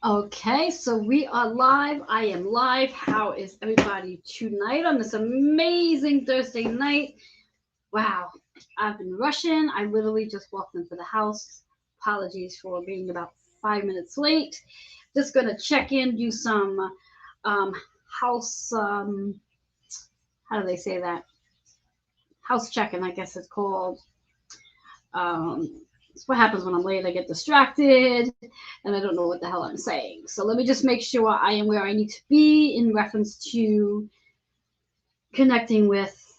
Okay, so we are live. I am live. How is everybody tonight on this amazing Thursday night? Wow, I've been rushing. I literally just walked into the house. Apologies for being about 5 minutes late. Just gonna check in, do some um, house. How do they say that? House checking, I guess it's called. It's what happens when I'm late. I get distracted and I don't know what the hell I'm saying. So let me just make sure I am where I need to be in reference to connecting with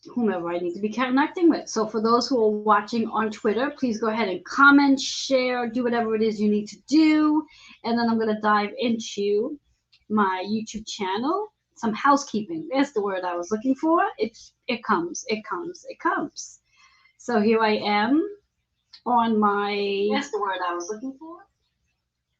whomever I need to be connecting with. So for those who are watching on Twitter, please go ahead and comment, share, do whatever it is you need to do. And then I'm going to dive into my YouTube channel. Some housekeeping. There's the word I was looking for. It comes. So here I am on my That's the word I was looking for.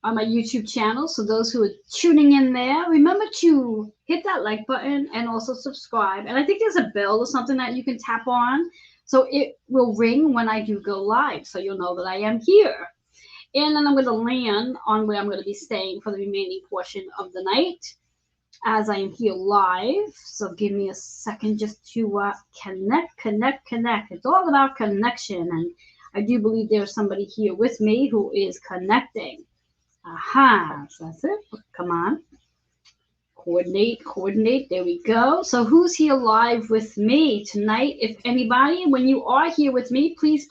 on my YouTube channel. So those who are tuning in there, remember to hit that like button and also subscribe. And I think there's a bell or something that you can tap on, so it will ring when I do go live, so you'll know that I am here. And then I'm going to land on where I'm going to be staying for the remaining portion of the night as I am here live. So give me a second just to connect. It's all about connection, and I do believe there's somebody here with me who is connecting. Aha, so that's it. Come on. Coordinate. There we go. So who's here live with me tonight? If anybody, when you are here with me, please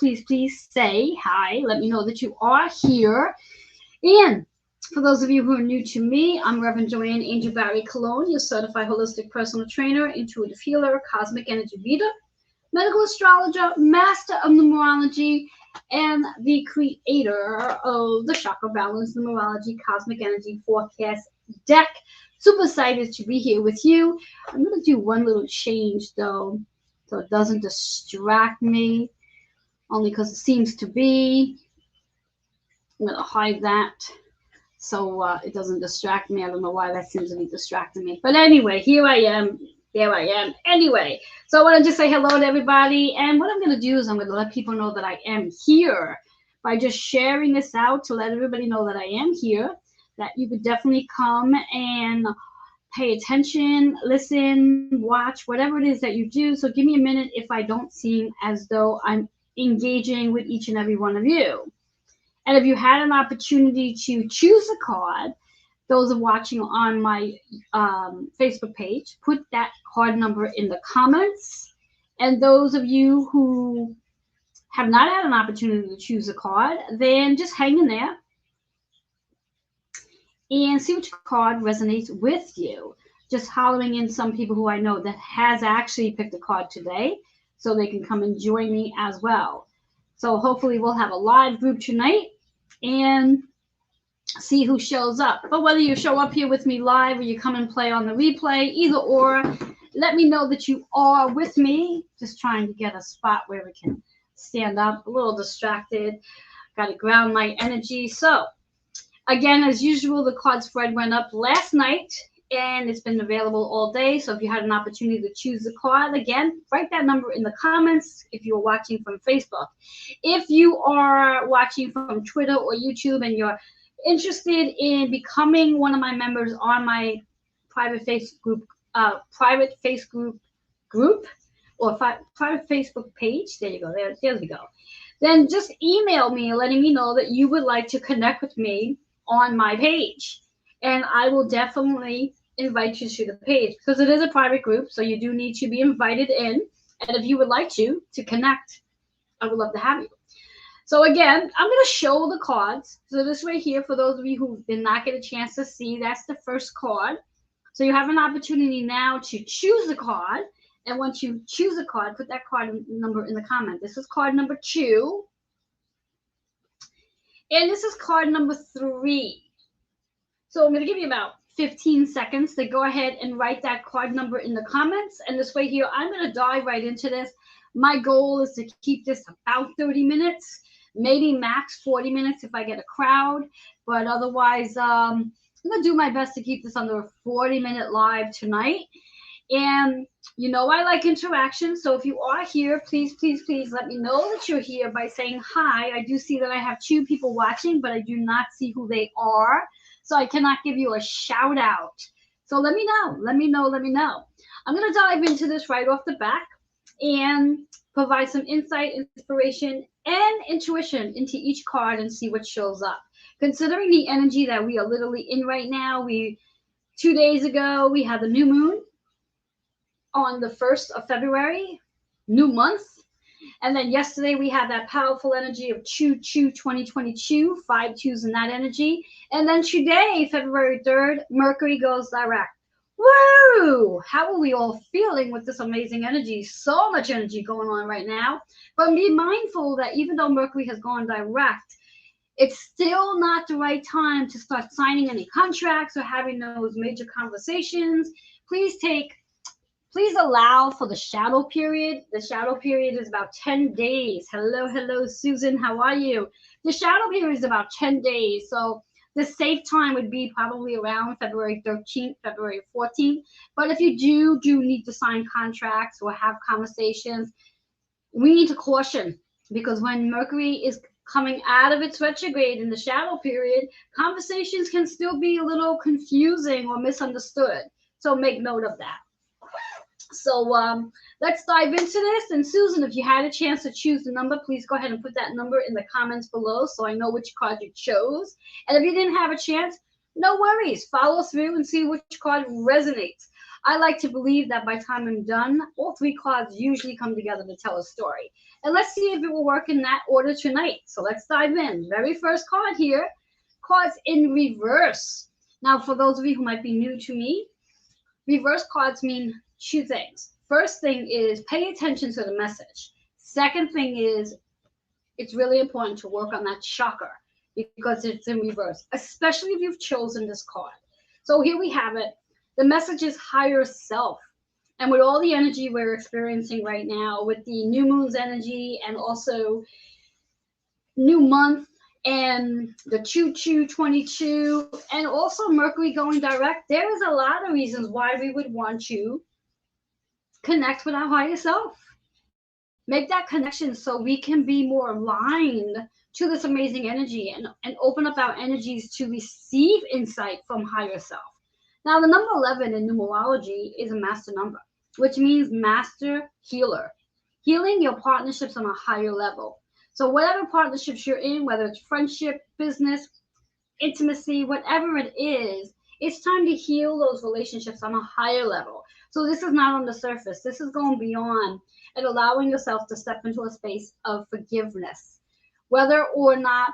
say hi. Let me know that you are here. And for those of you who are new to me, I'm Reverend Joanne Angel Barry Cologne, your certified holistic personal trainer, intuitive healer, cosmic energy reader, medical astrologer, master of numerology, and the creator of the Chakra Balance Numerology Cosmic Energy Forecast deck. Super excited to be here with you. I'm going to do one little change though, so it doesn't distract me, only because it seems to be. I'm going to hide that so it doesn't distract me. I don't know why that seems to be distracting me. But anyway, here I am. There I am. Anyway, so I want to just say hello to everybody. And what I'm going to do is I'm going to let people know that I am here by just sharing this out to let everybody know that I am here, that you could definitely come and pay attention, listen, watch, whatever it is that you do. So give me a minute if I don't seem as though I'm engaging with each and every one of you. And if you had an opportunity to choose a card, those are watching on my Facebook page, put that card number in the comments. And those of you who have not had an opportunity to choose a card, then just hang in there and see which card resonates with you. Just hollering in some people who I know that has actually picked a card today, so they can come and join me as well. So hopefully we'll have a live group tonight and see who shows up. But whether you show up here with me live or you come and play on the replay, either or, let me know that you are with me. Just trying to get a spot where we can stand up. A little distracted. Got to ground my energy. So, again, as usual, the card spread went up last night and it's been available all day. So if you had an opportunity to choose the card, again, write that number in the comments if you're watching from Facebook. If you are watching from Twitter or YouTube and you're interested in becoming one of my members on my private Facebook group or private Facebook page, there you go, there we go. Then just email me letting me know that you would like to connect with me on my page, and I will definitely invite you to the page because it is a private group, so you do need to be invited in. And if you would like to connect, I would love to have you. So again, I'm going to show the cards. So this right here, for those of you who did not get a chance to see, that's the first card. So you have an opportunity now to choose a card. And once you choose a card, put that card number in the comment. This is card number 2. And this is card number 3. So I'm going to give you about 15 seconds to go ahead and write that card number in the comments. And this way here, I'm going to dive right into this. My goal is to keep this about 30 minutes, maybe max 40 minutes if I get a crowd. But otherwise, I'm going to do my best to keep this under a 40-minute live tonight. And you know I like interaction, so if you are here, please, please, please let me know that you're here by saying hi. I do see that I have 2 people watching, but I do not see who they are, so I cannot give you a shout out. So let me know, let me know, let me know. I'm going to dive into this right off the back and provide some insight, inspiration, and intuition into each card and see what shows up. Considering the energy that we are literally in right now, 2 days ago, we had the new moon on the 1st of February, new month. And then yesterday we had that powerful energy of Choo Choo 2022, 5 twos in that energy. And then today, February 3rd, Mercury goes direct. Woo! How are we all feeling with this amazing energy? So much energy going on right now. But be mindful that even though Mercury has gone direct, it's still not the right time to start signing any contracts or having those major conversations. Please allow for the shadow period. The shadow period is about 10 days. Hello, hello, Susan. How are you? The shadow period is about 10 days. So the safe time would be probably around February 13th, February 14th. But if you do need to sign contracts or have conversations, we need to caution, because when Mercury is coming out of its retrograde in the shadow period, conversations can still be a little confusing or misunderstood. So make note of that. So let's dive into this. And Susan, if you had a chance to choose the number, please go ahead and put that number in the comments below so I know which card you chose. And if you didn't have a chance, no worries. Follow through and see which card resonates. I like to believe that by the time I'm done, all 3 cards usually come together to tell a story. And let's see if it will work in that order tonight. So let's dive in. Very first card here, cards in reverse. Now, for those of you who might be new to me, reverse cards mean 2 things. First thing is pay attention to the message. Second thing is it's really important to work on that chakra because it's in reverse, especially if you've chosen this card. So here we have it. The message is higher self. And with all the energy we're experiencing right now, with the new moon's energy and also new month and the Choo Choo 22 and also Mercury going direct, there is a lot of reasons why we would want to connect with our higher self. Make that connection so we can be more aligned to this amazing energy and open up our energies to receive insight from higher self. Now, the number 11 in numerology is a master number, which means master healer, healing your partnerships on a higher level. So whatever partnerships you're in, whether it's friendship, business, intimacy, whatever it is, it's time to heal those relationships on a higher level. So this is not on the surface. This is going beyond and allowing yourself to step into a space of forgiveness, whether or not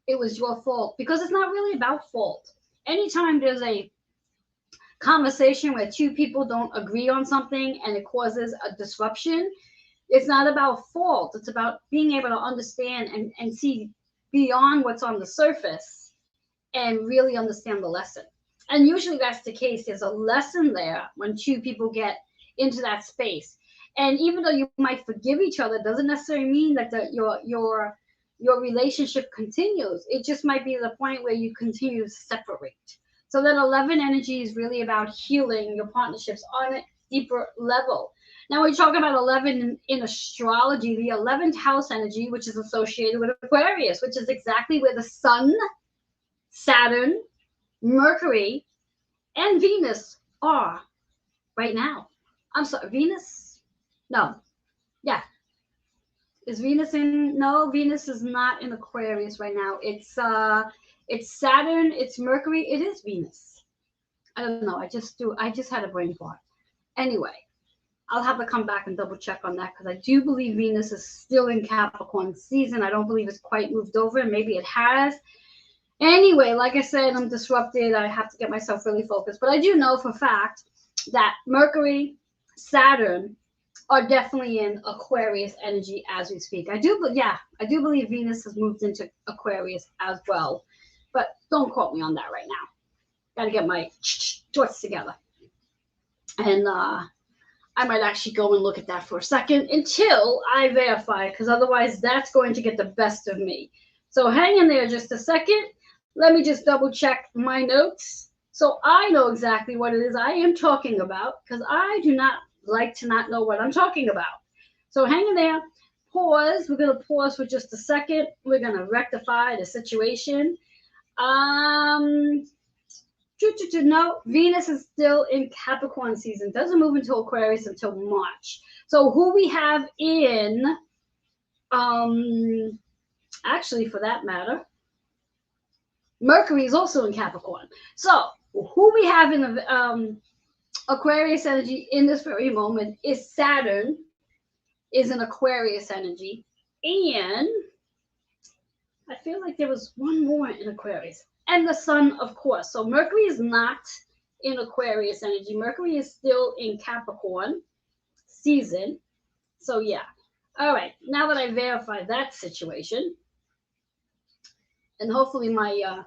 it was your fault, because it's not really about fault. Anytime there's a conversation where 2 people don't agree on something and it causes a disruption, it's not about fault. It's about being able to understand and see beyond what's on the surface and really understand the lesson. And usually that's the case. There's a lesson there when 2 people get into that space. And even though you might forgive each other, doesn't necessarily mean that your relationship continues. It just might be the point where you continue to separate. So that 11 energy is really about healing your partnerships on a deeper level. Now, we talk about 11 in astrology, the 11th house energy, which is associated with Aquarius, which is exactly where the Sun, Saturn, Mercury, and Venus are right now. I'm sorry, Venus? No. Yeah. Is Venus in? No, Venus is not in Aquarius right now. It's Saturn, it's Mercury, it is Venus. I don't know. I just had a brain fart. Anyway, I'll have to come back and double check on that because I do believe Venus is still in Capricorn season. I don't believe it's quite moved over. Maybe it has. Anyway, like I said, I'm disrupted. I have to get myself really focused. But I do know for a fact that Mercury, Saturn are definitely in Aquarius energy as we speak. I do believe Venus has moved into Aquarius as well. But don't quote me on that right now. Got to get my thoughts together. And I might actually go and look at that for a second until I verify, because otherwise that's going to get the best of me. So hang in there just a second. Let me just double check my notes So I know exactly what it is I am talking about, because I do not like to not know what I'm talking about. So hang in there. Pause. We're going to pause for just a second. We're going to rectify the situation. No, Venus is still in Capricorn season. Doesn't move into Aquarius until March. So who we have in, actually, for that matter, Mercury is also in Capricorn. So who we have in the Aquarius energy in this very moment is Saturn, is an Aquarius energy, and I feel like there was one more in Aquarius, and the Sun, of course. So Mercury is not in Aquarius energy. Mercury is still in Capricorn season. So yeah. All right. Now that I verified that situation, and hopefully my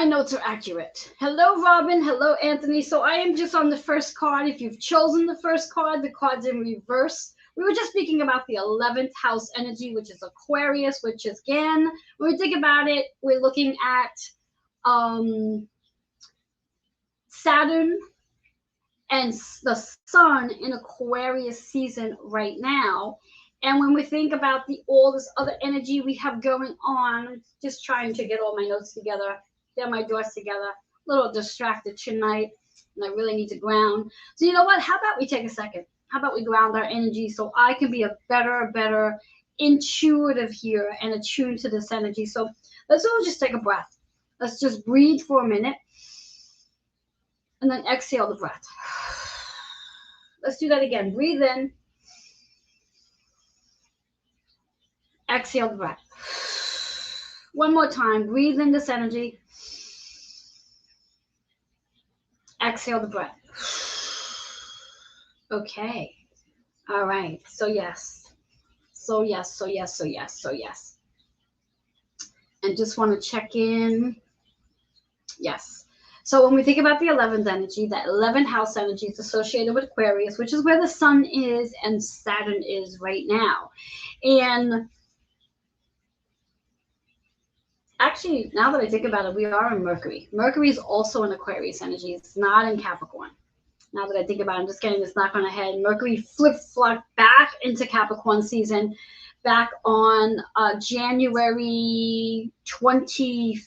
notes are accurate. Hello, Robin. Hello, Anthony. So I am just on the first card. If you've chosen the first card, the card's in reverse. We were just speaking about the 11th house energy, which is Aquarius, which is, again, when we think about it, we're looking at Saturn and the Sun in Aquarius season right now. And when we think about all this other energy we have going on, just trying to get all my notes together, get my doors together, a little distracted tonight, and I really need to ground. So you know what? How about we take a second? How about we ground our energy so I can be a better intuitive here and attuned to this energy. So let's all just take a breath. Let's just breathe for a minute and then exhale the breath. Let's do that again. Breathe in. Exhale the breath. One more time. Breathe in this energy. Exhale the breath. Okay. All right. So yes. So yes. So yes. So yes. So yes. And just want to check in. Yes. So when we think about the 11th energy, that 11th house energy is associated with Aquarius, which is where the Sun is and Saturn is right now. And actually, now that I think about it, we are in Mercury. Mercury is also in Aquarius energy. It's not in Capricorn. Now that I think about it, I'm just getting this knock on the head. Mercury flip-flopped back into Capricorn season back on January 25th.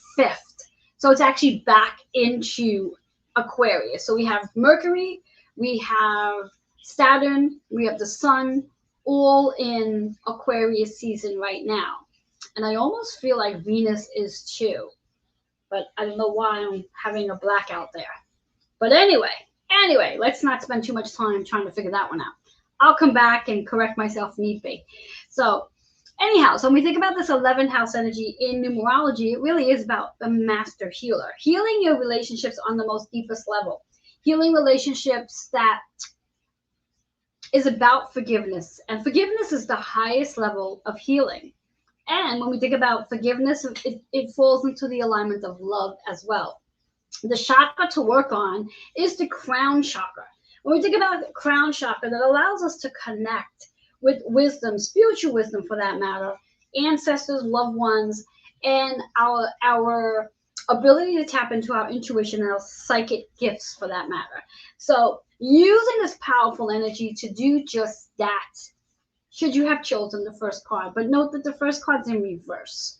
So it's actually back into Aquarius. So we have Mercury, we have Saturn, we have the Sun, all in Aquarius season right now. And I almost feel like Venus is too. But I don't know why I'm having a blackout there. But anyway, let's not spend too much time trying to figure that one out. I'll come back and correct myself if need be. So anyhow, so when we think about this 11th house energy in numerology, it really is about the master healer. Healing your relationships on the most deepest level. Healing relationships that is about forgiveness. And forgiveness is the highest level of healing. And when we think about forgiveness, it falls into the alignment of love as well. The chakra to work on is the crown chakra. When we think about the crown chakra, that allows us to connect with wisdom, spiritual wisdom for that matter, ancestors, loved ones, and our ability to tap into our intuition and our psychic gifts for that matter. So using this powerful energy to do just that, should you have chosen the first card. But note that the first card's in reverse.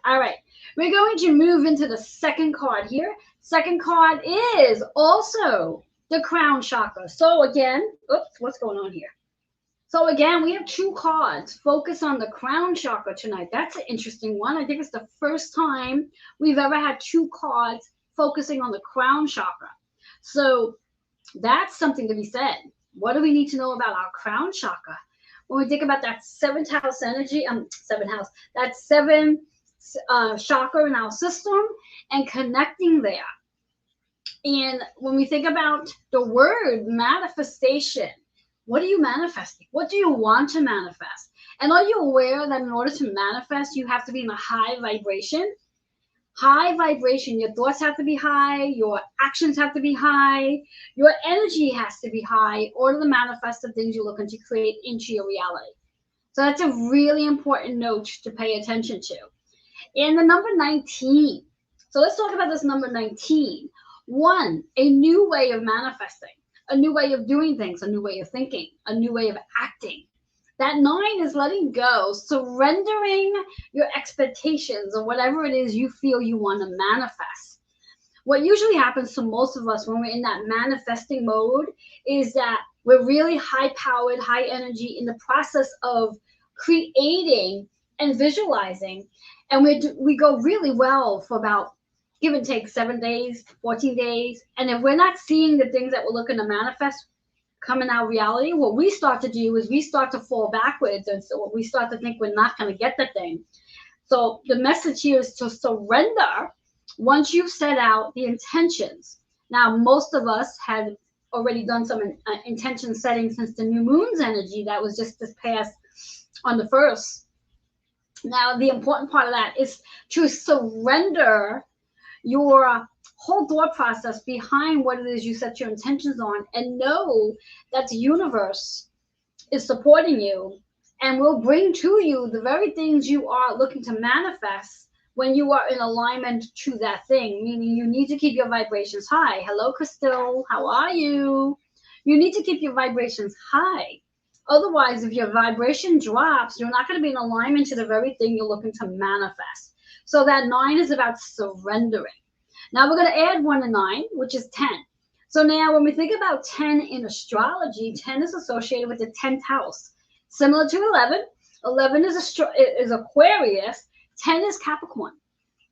All right, we're going to move into the second card here. Second card is also the crown chakra. So again, oops, what's going on here? So again, we have two cards. Focus on the crown chakra tonight. That's an interesting one. I think it's the first time we've ever had two cards focusing on the crown chakra. So that's something to be said. What do we need to know about our crown chakra? When we think about that seventh house energy, that seventh chakra in our system and connecting there. And when we think about the word manifestation, what are you manifesting? What do you want to manifest? And are you aware that in order to manifest, you have to be in a high vibration? High vibration. Your thoughts have to be high. Your actions have to be high. Your energy has to be high in order to manifest the things you're looking to create into your reality. So that's a really important note to pay attention to. And the number 19 So let's talk about this number 19. One, a new way of manifesting, a new way of doing things, a new way of thinking, a new way of acting. That 9 is letting go, surrendering your expectations or whatever it is you feel you want to manifest. What usually happens to most of us when we're in that manifesting mode is that we're really high powered, high energy in the process of creating and visualizing. And we go really well for about, give and take, 7 days, 14 days. And if we're not seeing the things that we're looking to manifest come in our reality, what we start to do is we start to fall backwards. And so we start to think we're not going to get the thing. So the message here is to surrender once you've set out the intentions. Now, most of us had already done some intention setting since the new moon's energy that was just this past on the 1st. Now, the important part of that is to surrender your whole thought process behind what it is you set your intentions on, and know that the universe is supporting you and will bring to you the very things you are looking to manifest when you are in alignment to that thing. Meaning you need to keep your vibrations high. Hello, Crystal. How are you? You need to keep your vibrations high. Otherwise, if your vibration drops, you're not going to be in alignment to the very thing you're looking to manifest. So that 9 is about surrendering. Now we're going to add 1 to 9, which is 10. So now when we think about 10 in astrology, 10 is associated with the 10th house. Similar to 11. 11 is Aquarius. 10 is Capricorn.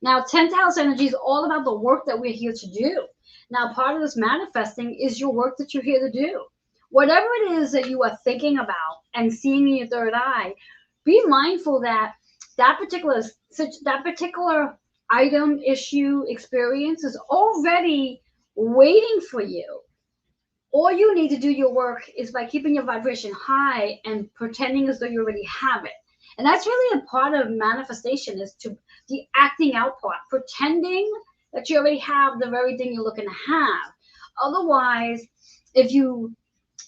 Now, 10th house energy is all about the work that we're here to do. Now, part of this manifesting is your work that you're here to do. Whatever it is that you are thinking about and seeing in your third eye, be mindful that that particular item, issue, experience is already waiting for you. All you need to do your work is by keeping your vibration high and pretending as though you already have it. And that's really a part of manifestation, is to the acting out part, pretending that you already have the very thing you're looking to have. Otherwise, if you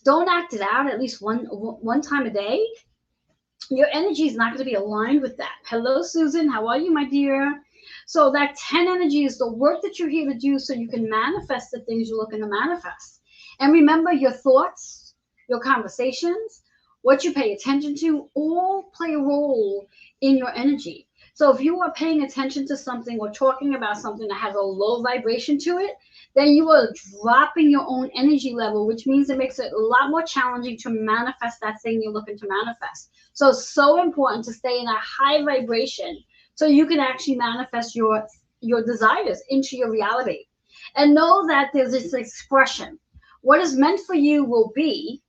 don't act it out at least one time a day, your energy is not going to be aligned with that. Hello, Susan. How are you, my dear? So that 10 energy is the work that you're here to do so you can manifest the things you're looking to manifest. And remember, your thoughts, your conversations, what you pay attention to, all play a role in your energy. So if you are paying attention to something or talking about something that has a low vibration to it, then you are dropping your own energy level, which means it makes it a lot more challenging to manifest that thing you're looking to manifest. So it's so important to stay in a high vibration so you can actually manifest your desires into your reality. And know that there's this expression: what is meant for you will be,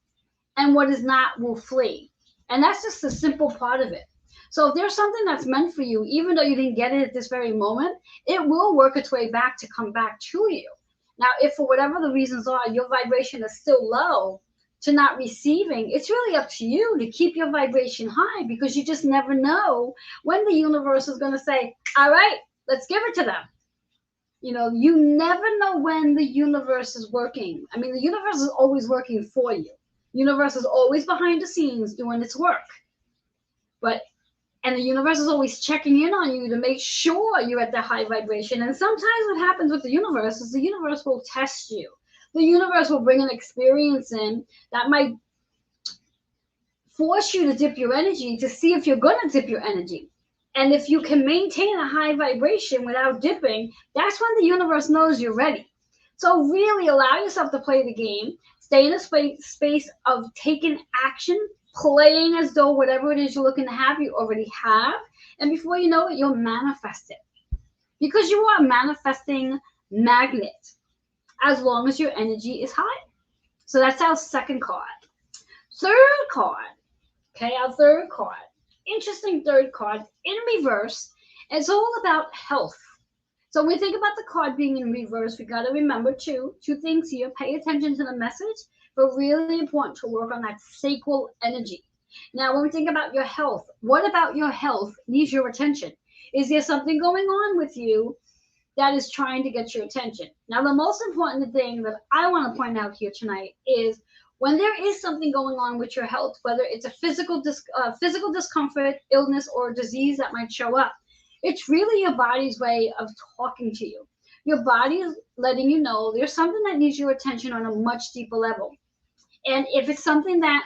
and what is not will flee. And that's just the simple part of it. So if there's something that's meant for you, even though you didn't get it at this very moment, it will work its way back to come back to you. Now, if for whatever the reasons are, your vibration is still low to not receiving, it's really up to you to keep your vibration high, because you just never know when the universe is going to say, all right, let's give it to them. You never know when the universe is working. I mean, the universe is always working for you. The universe is always behind the scenes doing its work. And the universe is always checking in on you to make sure you're at the high vibration. And sometimes what happens with the universe is the universe will test you. The universe will bring an experience in that might force you to dip your energy to see if you're going to dip your energy. And if you can maintain a high vibration without dipping, that's when the universe knows you're ready. So really allow yourself to play the game. Stay in a space of taking action, playing as though whatever it is you're looking to have, you already have. And before you know it, you'll manifest it. Because you are a manifesting magnet as long as your energy is high. So that's our second card. Third card. Okay, our third card. Interesting third card in reverse. It's all about health. So when we think about the card being in reverse, we got to remember two things here. Pay attention to the message, but really important to work on that sacral energy. Now, when we think about your health, what about your health needs your attention? Is there something going on with you that is trying to get your attention? Now, the most important thing that I want to point out here tonight is when there is something going on with your health, whether it's a physical discomfort, illness, or disease that might show up, It's really your body's way of talking to you. Your body is letting you know there's something that needs your attention on a much deeper level. And if it's something that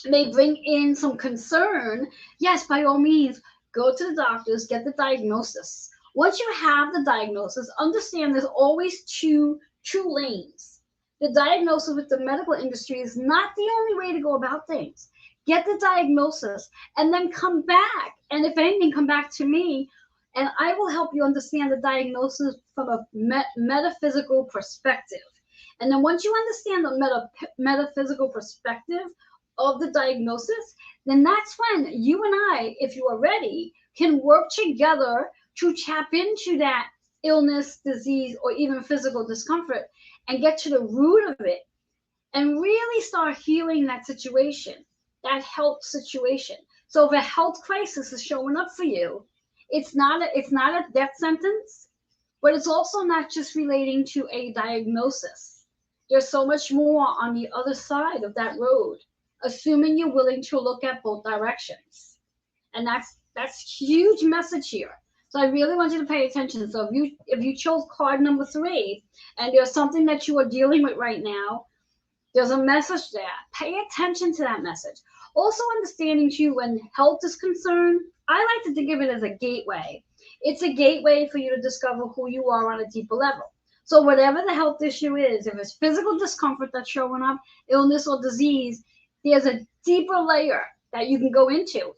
may bring in some concern, yes, by all means, go to the doctors, get the diagnosis. Once you have the diagnosis, understand there's always two lanes. The diagnosis with the medical industry is not the only way to go about things. Get the diagnosis and then come back. And if anything, come back to me and I will help you understand the diagnosis from a metaphysical perspective. And then once you understand the metaphysical perspective of the diagnosis, then that's when you and I, if you are ready, can work together to tap into that illness, disease, or even physical discomfort and get to the root of it and really start healing that situation, that health situation. So if a health crisis is showing up for you, it's not a death sentence, but it's also not just relating to a diagnosis. There's so much more on the other side of that road, assuming you're willing to look at both directions. And that's huge message here. So I really want you to pay attention. So if you chose card number 3 and there's something that you are dealing with right now, there's a message there. Pay attention to that message. Also understanding too, when health is concerned, I like to think of it as a gateway. It's a gateway for you to discover who you are on a deeper level. So whatever the health issue is, if it's physical discomfort that's showing up, illness or disease, there's a deeper layer that you can go into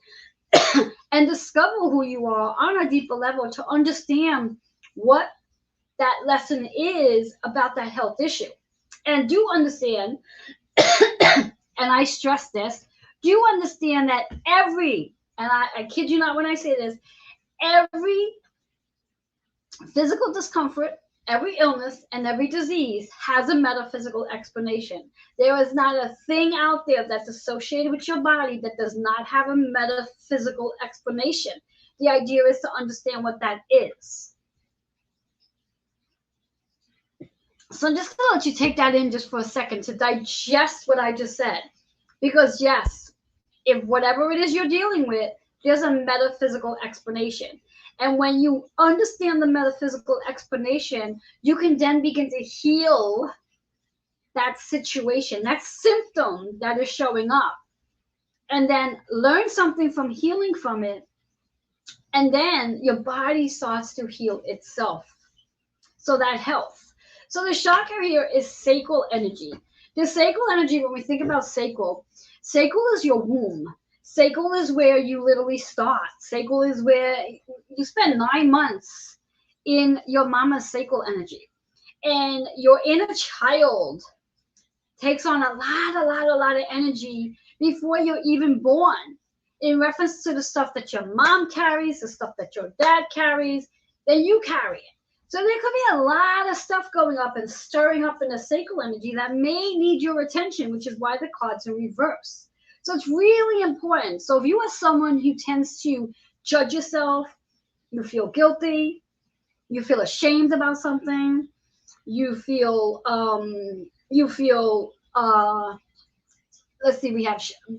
and discover who you are on a deeper level to understand what that lesson is about that health issue. And do understand, and I stress this, do understand that and I kid you not when I say this, every physical discomfort, every illness, and every disease has a metaphysical explanation. There is not a thing out there that's associated with your body that does not have a metaphysical explanation. The idea is to understand what that is. So I'm just going to let you take that in just for a second to digest what I just said. Because yes, if whatever it is you're dealing with, there's a metaphysical explanation. And when you understand the metaphysical explanation, you can then begin to heal that situation, that symptom that is showing up. And then learn something from healing from it. And then your body starts to heal itself. So that health. So the chakra here is sacral energy. The sacral energy, when we think about sacral is your womb. Sacral is where you literally start. Sacral is where you spend 9 months in your mama's sacral energy. And your inner child takes on a lot of energy before you're even born. In reference to the stuff that your mom carries, the stuff that your dad carries, then you carry it. So there could be a lot of stuff going up and stirring up in the sacral energy that may need your attention, which is why the cards are reversed. So it's really important. So if you are someone who tends to judge yourself, you feel guilty, you feel ashamed about something, you feel let's see,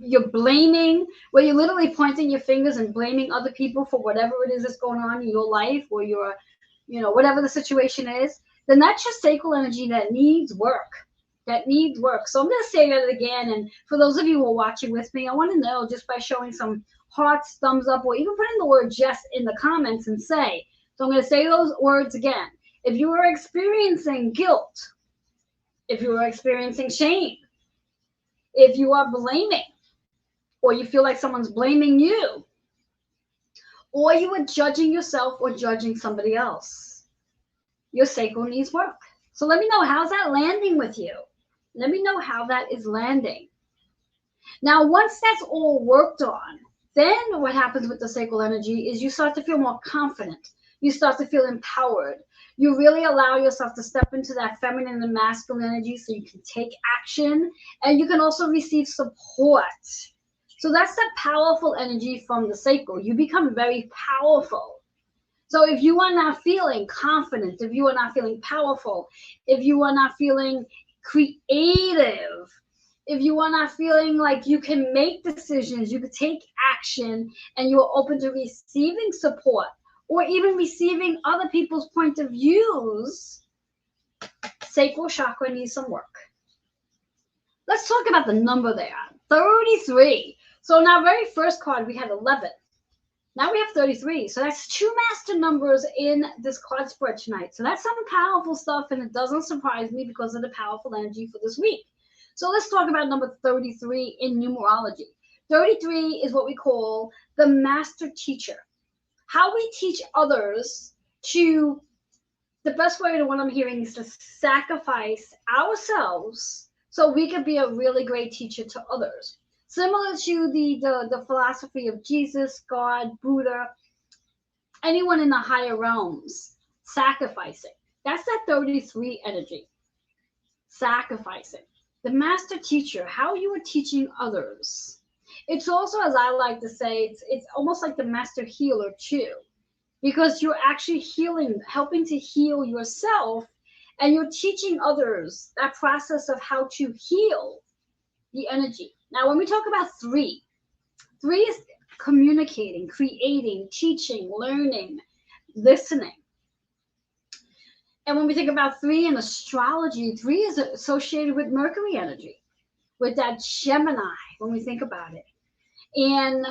you're blaming, where you're literally pointing your fingers and blaming other people for whatever it is that's going on in your life, or your, whatever the situation is, then that's your sacral energy that needs work. So I'm going to say that again. And for those of you who are watching with me, I want to know just by showing some hearts, thumbs up, or even putting the word "yes" in the comments and say. So I'm going to say those words again. If you are experiencing guilt, if you are experiencing shame, if you are blaming, or you feel like someone's blaming you, or you are judging yourself or judging somebody else, your sacral needs work. So let me know, how's that landing with you? Let me know how that is landing. Now, once that's all worked on, then what happens with the sacral energy is you start to feel more confident. You start to feel empowered. You really allow yourself to step into that feminine and masculine energy so you can take action, and you can also receive support. So that's the powerful energy from the sacral. You become very powerful. So if you are not feeling confident, if you are not feeling powerful, if you are not feeling creative, if you are not feeling like you can make decisions, you can take action, and you are open to receiving support, or even receiving other people's point of views, sacral chakra needs some work. Let's talk about the number there, 33. So in our very first card, we had 11. Now we have 33. So that's 2 master numbers in this card spread tonight. So that's some powerful stuff, and it doesn't surprise me because of the powerful energy for this week. So let's talk about number 33 in numerology. 33 is what we call the master teacher. How we teach others to, the best way to what I'm hearing is to sacrifice ourselves so we can be a really great teacher to others. Similar to the philosophy of Jesus, God, Buddha, anyone in the higher realms, sacrificing. That's that 33 energy. Sacrificing. The master teacher, how you are teaching others. It's also, as I like to say, it's almost like the master healer too, because you're actually healing, helping to heal yourself, and you're teaching others that process of how to heal the energy. Now, when we talk about 3 is communicating, creating, teaching, learning, listening. And when we think about 3 in astrology, 3 is associated with Mercury energy, with that Gemini, when we think about it. And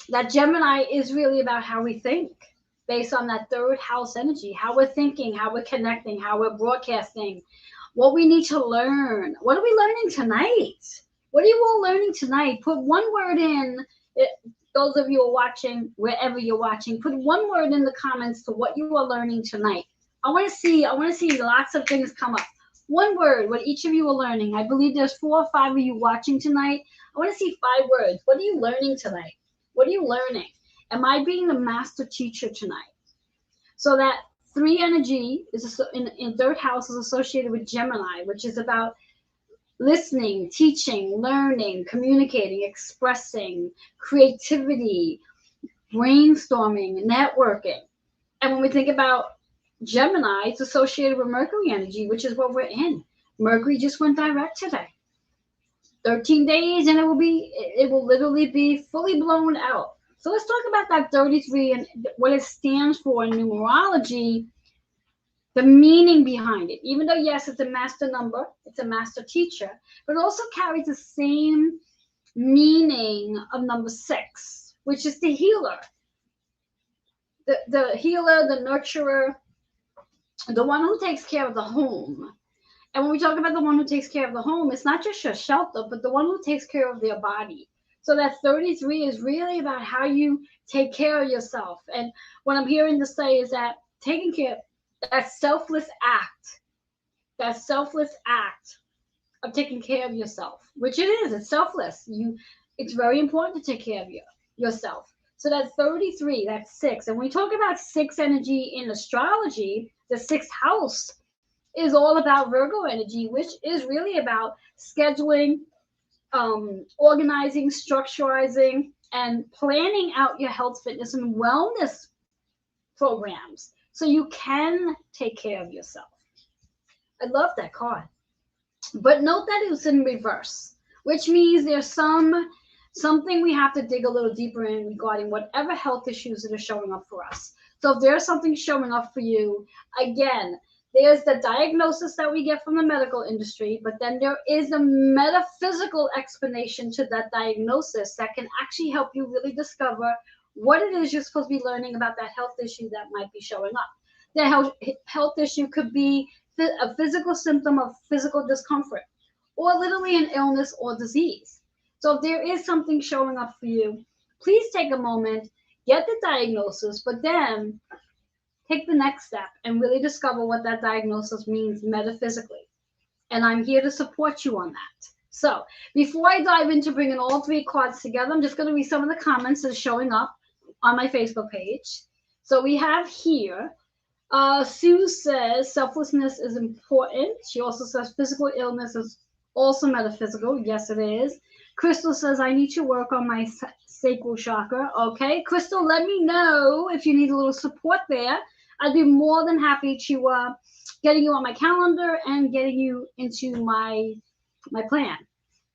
that Gemini is really about how we think, based on that 3rd house energy, how we're thinking, how we're connecting, how we're broadcasting, what we need to learn. What are we learning tonight? What are you all learning tonight? Put one word in. Those of you who are watching, wherever you're watching, put one word in the comments to what you are learning tonight. I want to see lots of things come up. One word, what each of you are learning. I believe there's 4 or 5 of you watching tonight. I want to see 5 words. What are you learning tonight? What are you learning? Am I being the master teacher tonight? So that 3 energy is in 3rd house is associated with Gemini, which is about listening, teaching, learning, communicating, expressing, creativity, brainstorming, networking. And when we think about Gemini, it's associated with Mercury energy, which is what we're in. Mercury just went direct today. 13 days and it will literally be fully blown out. So let's talk about that 33 and what it stands for in numerology, the meaning behind it. Even though, yes, it's a master number, it's a master teacher, but it also carries the same meaning of number 6, which is the healer. The healer, the nurturer, the one who takes care of the home. And when we talk about the one who takes care of the home, it's not just your shelter, but the one who takes care of their body. So that 33 is really about how you take care of yourself. And what I'm hearing to say is that taking care, that selfless act of taking care of yourself, which it is, it's selfless. It's very important to take care of yourself. So that 33, that's 6. And when we talk about 6 energy in astrology, the 6th house is all about Virgo energy, which is really about scheduling, organizing, structurizing, and planning out your health, fitness, and wellness programs so you can take care of yourself. I love that card. But note that it was in reverse, which means there's something we have to dig a little deeper in regarding whatever health issues that are showing up for us. So if there's something showing up for you, again, there's the diagnosis that we get from the medical industry, but then there is a metaphysical explanation to that diagnosis that can actually help you really discover what it is you're supposed to be learning about that health issue that might be showing up. The health issue could be a physical symptom of physical discomfort, or literally an illness or disease. So if there is something showing up for you, please take a moment, get the diagnosis, but then take the next step and really discover what that diagnosis means metaphysically. And I'm here to support you on that. So before I dive into bringing all 3 cards together, I'm just going to read some of the comments that are showing up on my Facebook page. So we have here, Sue says selflessness is important. She also says physical illness is also metaphysical. Yes, it is. Crystal says, I need to work on my sacral chakra. Okay, Crystal, let me know if you need a little support there. I'd be more than happy to getting you on my calendar and getting you into my plan.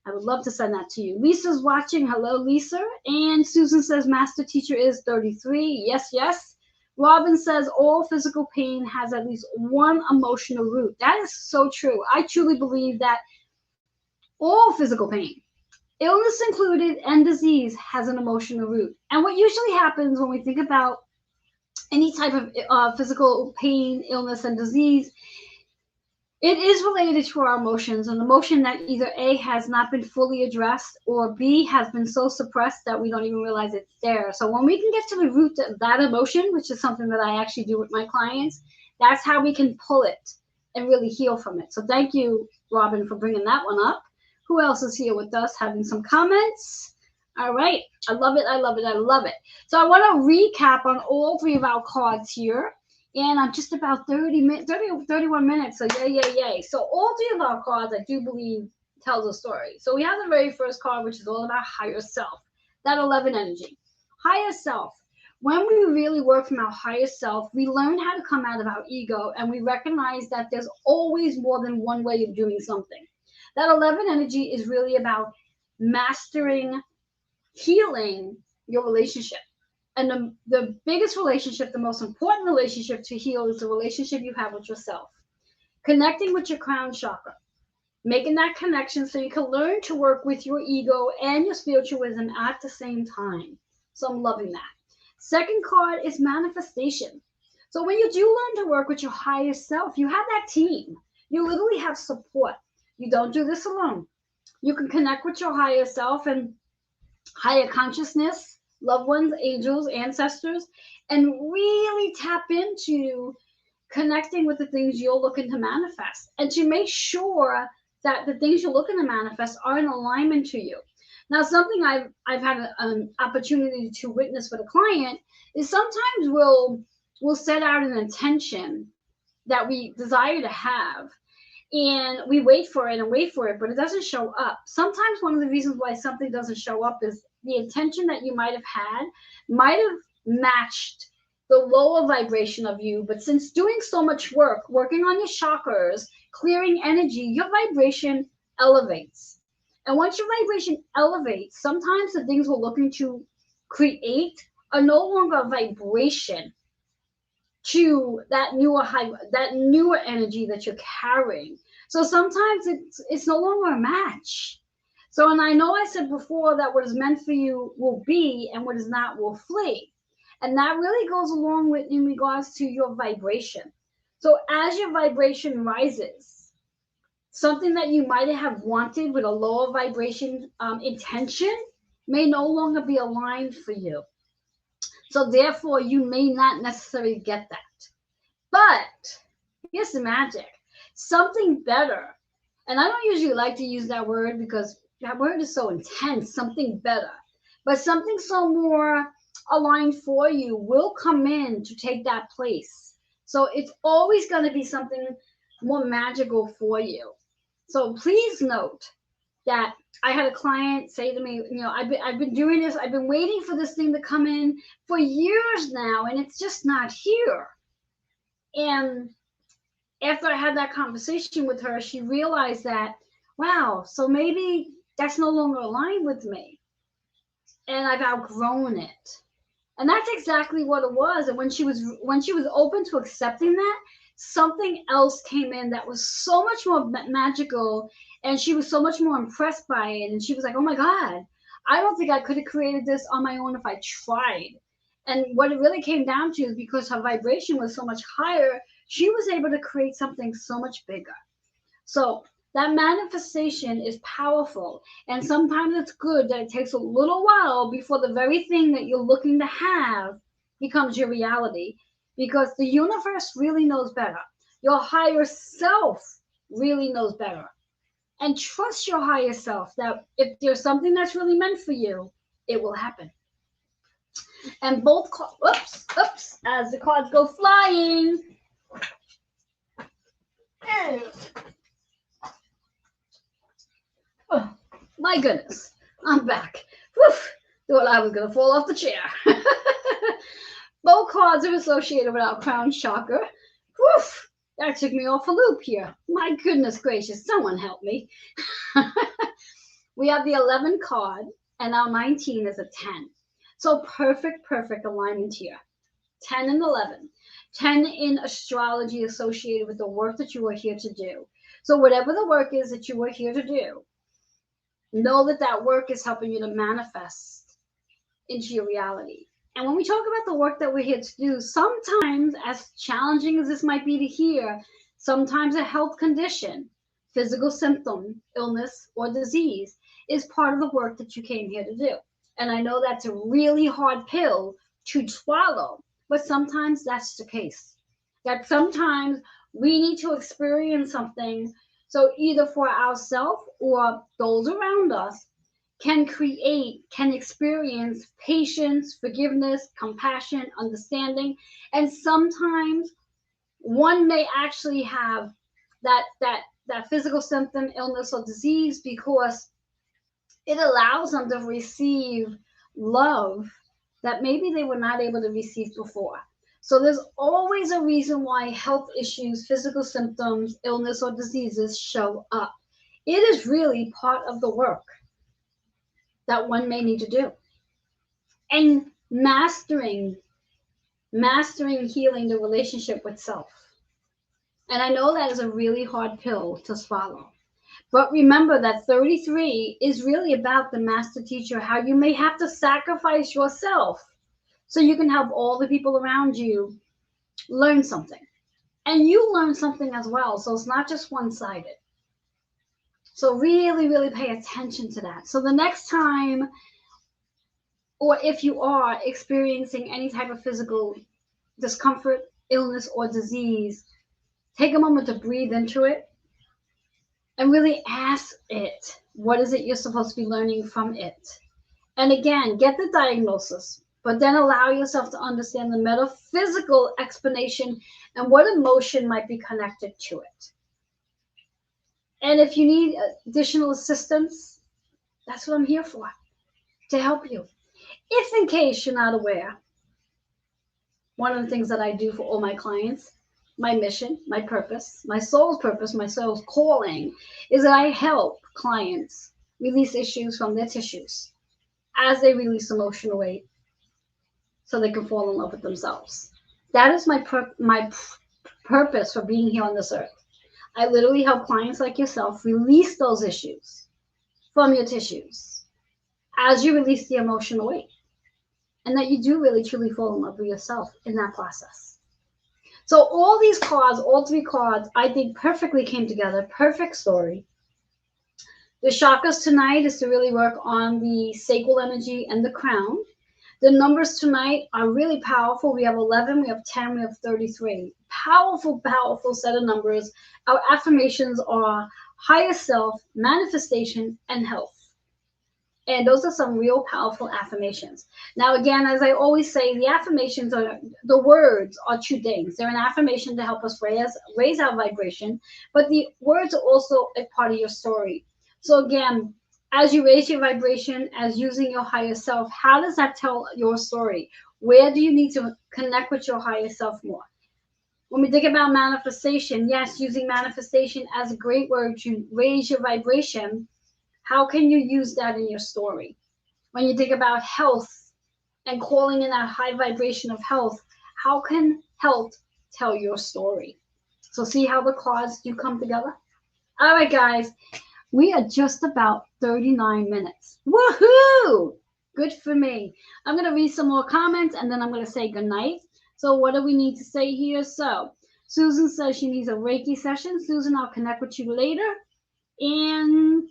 I would love to send that to you. Lisa's watching. Hello, Lisa. And Susan says master teacher is 33. Yes, yes. Robin says all physical pain has at least one emotional root. That is so true. I truly believe that all physical pain, illness included, and disease has an emotional root. And what usually happens when we think about any type of physical pain, illness, and disease, it is related to our emotions, an emotion that either A, has not been fully addressed, or B, has been so suppressed that we don't even realize it's there. So when we can get to the root of that emotion, which is something that I actually do with my clients, that's how we can pull it and really heal from it. So thank you, Robin, for bringing that one up. Who else is here with us having some comments? All right. I love it. I love it. I love it. So I want to recap on all three of our cards here. And I'm just about 31 minutes. So yay. So all three of our cards, I do believe, tells a story. So we have the very first card, which is all about higher self. That 11 energy. Higher self. When we really work from our higher self, we learn how to come out of our ego, and we recognize that there's always more than one way of doing something. That 11 energy is really about mastering, healing your relationship. And the biggest relationship, the most important relationship to heal is the relationship you have with yourself. Connecting with your crown chakra. Making that connection so you can learn to work with your ego and your spiritualism at the same time. So I'm loving that. Second card is manifestation. So when you do learn to work with your higher self, you have that team. You literally have support. You don't do this alone. You can connect with your higher self and higher consciousness, loved ones, angels, ancestors, and really tap into connecting with the things you're looking to manifest, and to make sure that the things you're looking to manifest are in alignment to you. Now, something I've had an opportunity to witness with a client is sometimes we'll set out an intention that we desire to have, and we wait for it, but it doesn't show up. Sometimes one of the reasons why something doesn't show up is the intention that you might have had might have matched the lower vibration of you, but since doing so much work, working on your chakras, clearing energy, your vibration elevates. And once your vibration elevates, sometimes the things we're looking to create are no longer a vibration to that newer energy that you're carrying. So sometimes it's no longer a match. So, and I know I said before that what is meant for you will be, and what is not will flee. And that really goes along with in regards to your vibration. So as your vibration rises, something that you might have wanted with a lower vibration intention may no longer be aligned for you. So therefore, you may not necessarily get that. But here's the magic. Something better. And I don't usually like to use that word because that word is so intense, something better. But something so more aligned for you will come in to take that place. So it's always going to be something more magical for you. So please note that I had a client say to me, I've been doing this, I've been waiting for this thing to come in for years now, and it's just not here. And after I had that conversation with her, she realized that, wow, so maybe that's no longer aligned with me, and I've outgrown it. And that's exactly what it was. And when she was open to accepting that, something else came in that was so much more magical, and she was so much more impressed by it. And she was like, oh my God, I don't think I could have created this on my own if I tried. And what it really came down to is because her vibration was so much higher, she was able to create something so much bigger. So that manifestation is powerful. And sometimes it's good that it takes a little while before the very thing that you're looking to have becomes your reality, because the universe really knows better. Your higher self really knows better. And trust your higher self that if there's something that's really meant for you, it will happen. And both, oops, as the cards go flying. Oh, my goodness, I'm back. Whew, thought I was going to fall off the chair. Both cards are associated with our crown chakra. Whew, that took me off a loop here. My goodness gracious, someone help me. We have the 11 card, and our 19 is a 10. So perfect alignment here. 10 and 11. 10 in astrology associated with the work that you are here to do. So whatever the work is that you are here to do, know that that work is helping you to manifest into your reality. And when we talk about the work that we're here to do, sometimes, as challenging as this might be to hear, sometimes a health condition, physical symptom, illness, or disease is part of the work that you came here to do. And I know that's a really hard pill to swallow, but sometimes that's the case. That sometimes we need to experience something, so either for ourselves or those around us can experience patience, forgiveness, compassion, understanding. And sometimes one may actually have that physical symptom, illness, or disease because it allows them to receive love that maybe they were not able to receive before. So there's always a reason why health issues, physical symptoms, illness, or diseases show up. It is really part of the work that one may need to do. And mastering healing the relationship with self. And I know that is a really hard pill to swallow. But remember that 33 is really about the master teacher, how you may have to sacrifice yourself so you can help all the people around you learn something. And you learn something as well. So it's not just one-sided. So really pay attention to that. So the next time, or if you are experiencing any type of physical discomfort, illness, or disease, take a moment to breathe into it and really ask it, what is it you're supposed to be learning from it? And again, get the diagnosis, but then allow yourself to understand the metaphysical explanation and what emotion might be connected to it. And if you need additional assistance, that's what I'm here for, to help you. If in case you're not aware, one of the things that I do for all my clients, my mission, my purpose, my soul's calling, is that I help clients release issues from their tissues as they release emotional weight so they can fall in love with themselves. That is my purpose for being here on this earth. I literally help clients like yourself release those issues from your tissues as you release the emotional weight. And that you do really truly fall in love with yourself in that process. So all these cards, all three cards, I think perfectly came together. Perfect story. The chakras tonight is to really work on the sacral energy and the crown. The numbers tonight are really powerful. We have 11, we have 10, we have 33. Powerful set of numbers. Our affirmations are higher self, manifestation, and health. And those are some real powerful affirmations. Now, again, as I always say, the affirmations the words are two things. They're an affirmation to help us raise our vibration, but the words are also a part of your story. So again, as you raise your vibration, as using your higher self, how does that tell your story? Where do you need to connect with your higher self more? When we think about manifestation, yes, using manifestation as a great word to raise your vibration, how can you use that in your story? When you think about health and calling in that high vibration of health, how can health tell your story? So see how the cards do come together? All right, guys, we are just about 39 minutes. Woohoo! Good for me. I'm going to read some more comments and then I'm going to say goodnight. So what do we need to say here? So Susan says she needs a Reiki session. Susan, I'll connect with you later. And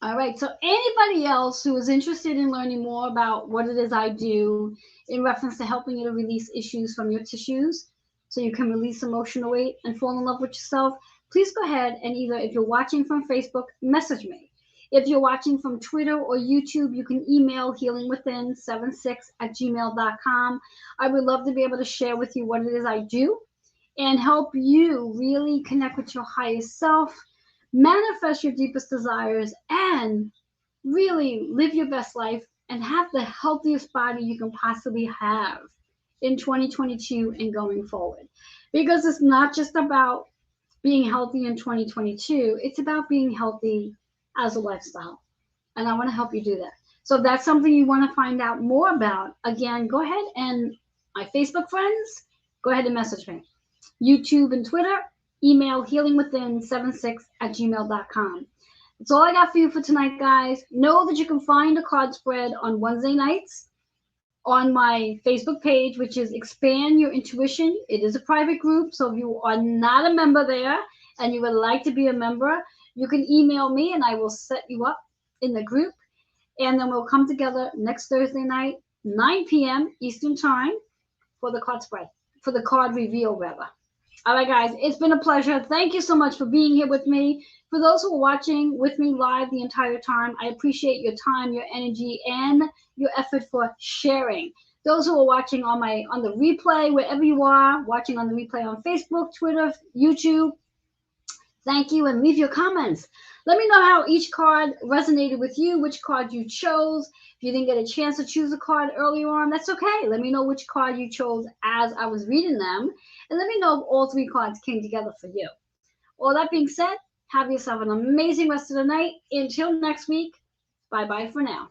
all right, so anybody else who is interested in learning more about what it is I do in reference to helping you to release issues from your tissues so you can release emotional weight and fall in love with yourself, please go ahead and either, if you're watching from Facebook, message me. If you're watching from Twitter or YouTube, you can email healingwithin76@gmail.com. I would love to be able to share with you what it is I do and help you really connect with your highest self, manifest your deepest desires, and really live your best life and have the healthiest body you can possibly have in 2022 and going forward. Because it's not just about being healthy in 2022, it's about being healthy as a lifestyle. and I want to help you do that. So if that's something you want to find out more about, again, go ahead and my Facebook friends, go ahead and message me. YouTube and Twitter, email healingwithin76@gmail.com. That's all I got for you for tonight, guys. Know that you can find a card spread on Wednesday nights on my Facebook page, which is Expand Your Intuition. It is a private group, so if you are not a member there and you would like to be a member, you can email me and I will set you up in the group. And then we'll come together next Thursday night, 9 p.m. Eastern Time, for the card spread, for the card reveal, rather. All right, guys, it's been a pleasure. Thank you so much for being here with me. For those who are watching with me live the entire time, I appreciate your time, your energy, and your effort for sharing. Those who are watching on the replay, wherever you are, watching on the replay on Facebook, Twitter, YouTube, thank you, and leave your comments. Let me know how each card resonated with you, which card you chose. If you didn't get a chance to choose a card earlier on, that's okay. Let me know which card you chose as I was reading them, and let me know if all three cards came together for you. All that being said, have yourself an amazing rest of the night. Until next week, bye-bye for now.